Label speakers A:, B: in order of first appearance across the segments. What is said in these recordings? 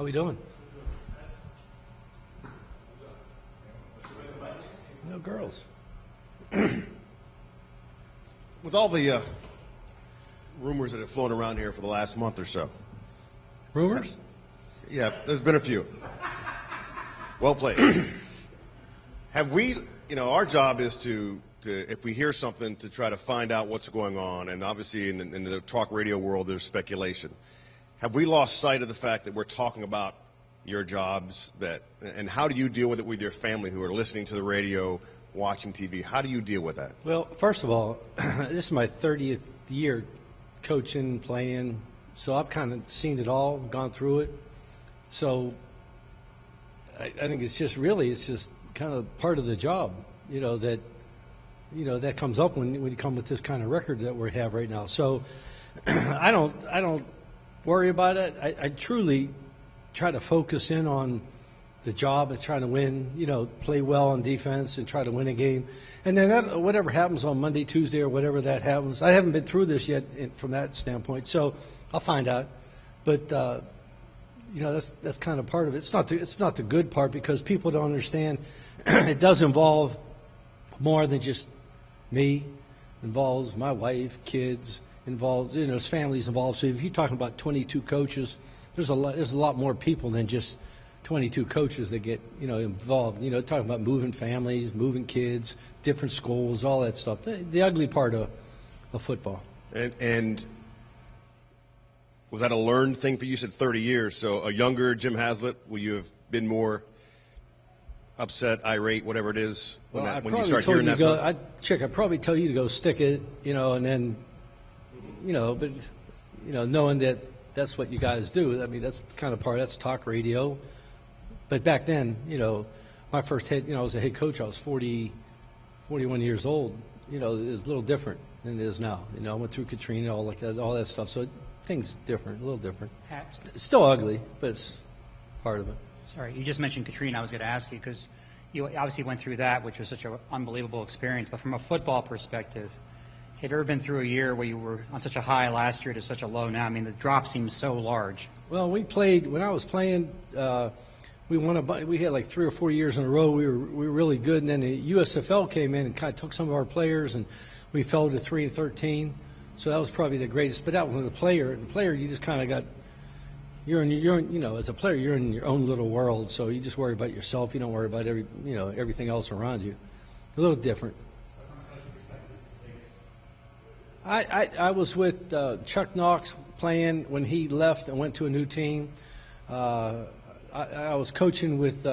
A: How we doing? No girls.
B: With all the rumors that have flown around here for the last month or so.
A: Rumors?
B: Yeah, there's been a few. Well played. Have we, our job is to if we hear something, to try to find out what's going on. And obviously in the talk radio world, there's speculation. Have we lost sight of the fact that we're talking about your jobs, and how do you deal with it with your family who are listening to the radio, watching TV? How do you deal with that?
A: Well, first of all, this is my 30th year coaching, playing, so I've kind of seen it all, gone through it. So I think it's just kind of part of the job, that comes up when you come with this kind of record that we have right now. So I don't worry about it. I truly try to focus in on the job of trying to win, play well on defense and try to win a game. And then whatever happens on Monday, Tuesday, or whatever that happens, I haven't been through this yet from that standpoint, so I'll find out. But, that's kind of part of it. It's not the good part, because people don't understand it does involve more than just me. It involves my wife, kids, involves, his family's involved. So if you're talking about 22 coaches, there's a lot more people than just 22 coaches that get involved. Talking about moving families, moving kids, different schools, all that stuff. The ugly part of football.
B: And was that a learned thing for you? You said 30 years. So a younger Jim Haslett, will you have been more upset, irate, whatever it is, when you start hearing that stuff?
A: I'd probably tell you to go stick it, and then, but knowing that that's what you guys do. I mean, that's kind of that's talk radio. But back then, my first I was a head coach. I was 41 years old. It was a little different than it is now. I went through Katrina, all that stuff. So things different, a little different. It's still ugly, but it's part of it.
C: Sorry, you just mentioned Katrina. I was going to ask you, because you obviously went through that, which was such an unbelievable experience. But from a football perspective, have you ever been through a year where you were on such a high last year to such a low now? I mean, the drop seems so large.
A: Well, when I was playing, we had like 3 or 4 years in a row. We were really good, and then the USFL came in and kind of took some of our players, and we fell to 3-13. So that was probably the greatest. But that was a player. And player, you just kind of got. As a player, you're in your own little world. So you just worry about yourself. You don't worry about everything else around you. A little different. I was with Chuck Knox playing when he left and went to a new team. I was coaching with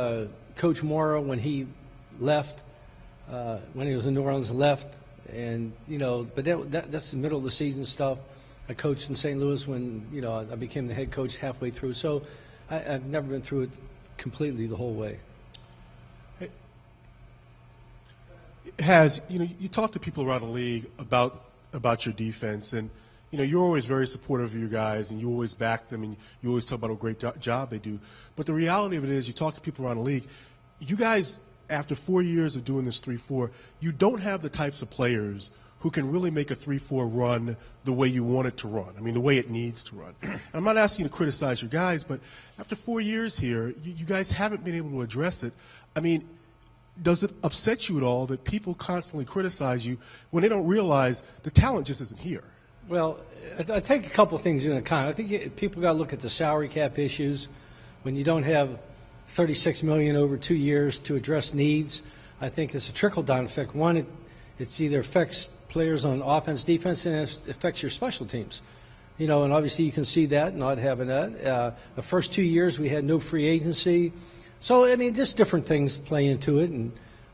A: Coach Mora when he left, when he was in New Orleans and left. And, but that's the middle of the season stuff. I coached in St. Louis when, I became the head coach halfway through. So I've never been through it completely the whole way.
D: You talk to people around the league about your defense, and you're always very supportive of your guys, and you always back them, and you always talk about a great job they do. But the reality of it is, you talk to people around the league, you guys, after 4 years of doing this 3-4, you don't have the types of players who can really make a 3-4 run the way you want it to run. I mean, the way it needs to run. And I'm not asking you to criticize your guys, but after 4 years here, you guys haven't been able to address it. I mean, does it upset you at all that people constantly criticize you when they don't realize the talent just isn't here?
A: Well, I take a couple things into account. I think people got to look at the salary cap issues. When you don't have $36 million over 2 years to address needs, I think it's a trickle-down effect. One, it either affects players on offense, defense, and it affects your special teams. And obviously you can see that, not having that. The first 2 years we had no free agency. So, I mean, just different things play into it. And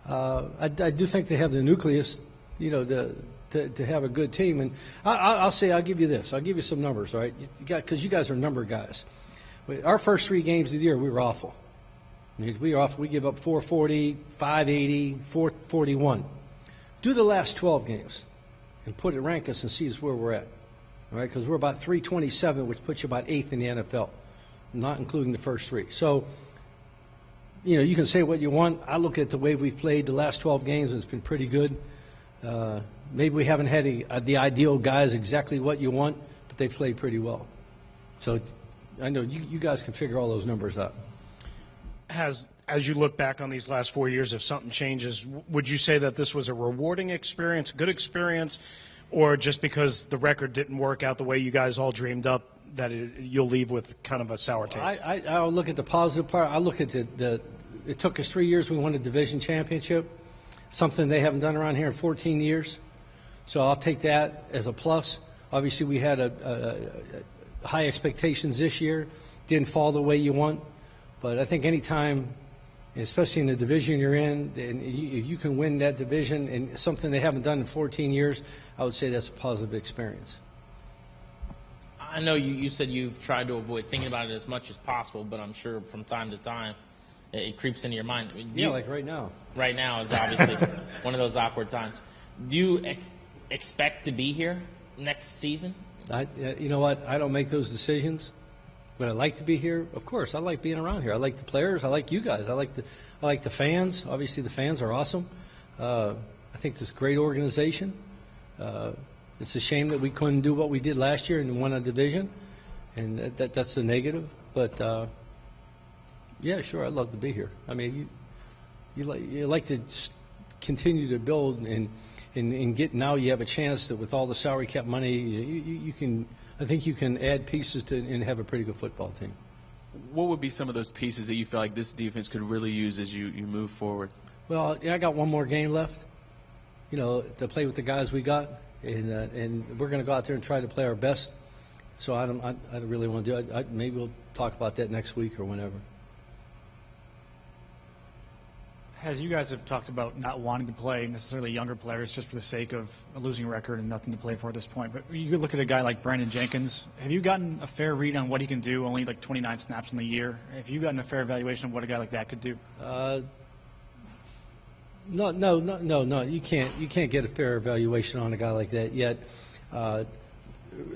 A: I do think they have the nucleus, to have a good team. And I'll give you this. I'll give you some numbers, all right? Because you guys are number guys. Our first 3 games of the year, we were awful. I mean, we were awful. We give up 440, 580, 441. Do the last 12 games and rank us and see us where we're at, all right? Because we're about 327, which puts you about 8th in the NFL, not including the first 3. So, you can say what you want. I look at the way we've played the last 12 games, and it's been pretty good. Maybe we haven't had the ideal guys exactly what you want, but they've played pretty well. So, I know you guys can figure all those numbers out.
E: As you look back on these last 4 years, if something changes, would you say that this was a rewarding experience, a good experience, or just because the record didn't work out the way you guys all dreamed up, that you'll leave with kind of a sour taste?
A: I'll look at the positive part. I look at it took us 3 years. We won a division championship, something they haven't done around here in 14 years. So I'll take that as a plus. Obviously, we had a high expectations this year. Didn't fall the way you want. But I think any time, especially in the division you're in, and if you can win that division and something they haven't done in 14 years, I would say that's a positive experience.
F: I know you said you've tried to avoid thinking about it as much as possible, but I'm sure from time to time it creeps into your mind.
A: Like right now.
F: Right now is obviously one of those awkward times. Do you expect to be here next season?
A: You know what? I don't make those decisions. Would I like to be here? Of course, I like being around here. I like the players. I like you guys. I like the fans. Obviously, the fans are awesome. I think it's a great organization. It's a shame that we couldn't do what we did last year and won a division, and that's the negative. But yeah, sure, I'd love to be here. I mean, you like to continue to build and get. Now you have a chance that with all the salary cap money, you can. I think you can add pieces to and have a pretty good football team.
G: What would be some of those pieces that you feel like this defense could really use as you move forward? Well,
A: I got one more game left, to play with the guys we got, and we're going to go out there and try to play our best. So I don't really want to do it. Maybe we'll talk about that next week or whenever.
H: As you guys have talked about not wanting to play necessarily younger players just for the sake of a losing record and nothing to play for at this point, but you could look at a guy like Brandon Jenkins. Have you gotten a fair read on what he can do? Only like 29 snaps in the year. Have you gotten a fair evaluation of what a guy like that could do?
A: No. You can't get a fair evaluation on a guy like that yet.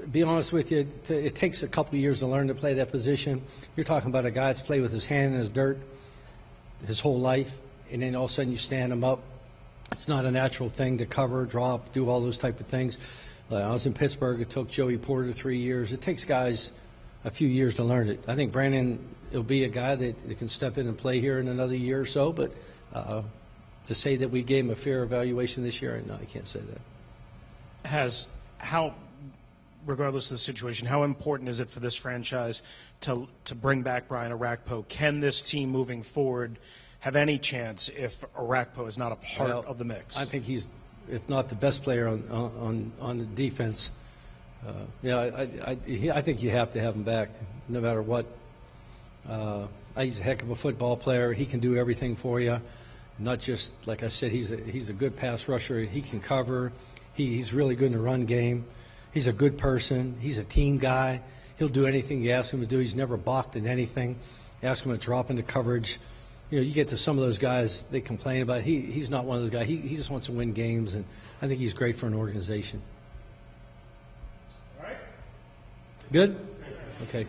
A: Be honest with you, it takes a couple of years to learn to play that position. You're talking about a guy that's played with his hand in his dirt his whole life. And then all of a sudden you stand them up. It's not a natural thing to cover, drop, do all those type of things. I was in Pittsburgh. It took Joey Porter 3 years. It takes guys a few years to learn it. I think Brandon will be a guy that can step in and play here in another year or so. But to say that we gave him a fair evaluation this year, no, I can't say that.
E: Regardless of the situation, how important is it for this franchise to bring back Brian Orakpo? Can this team moving forward have any chance if Orakpo is not a part of the mix?
A: I think he's, if not the best player on the defense. I think you have to have him back no matter what. He's a heck of a football player. He can do everything for you. Not just, like I said, he's a good pass rusher. He can cover. He's really good in the run game. He's a good person. He's a team guy. He'll do anything you ask him to do. He's never balked at anything. Ask him to drop into coverage. You get to some of those guys, they complain about. He's not one of those guys. He just wants to win games, and I think he's great for an organization. All right. Good? Okay.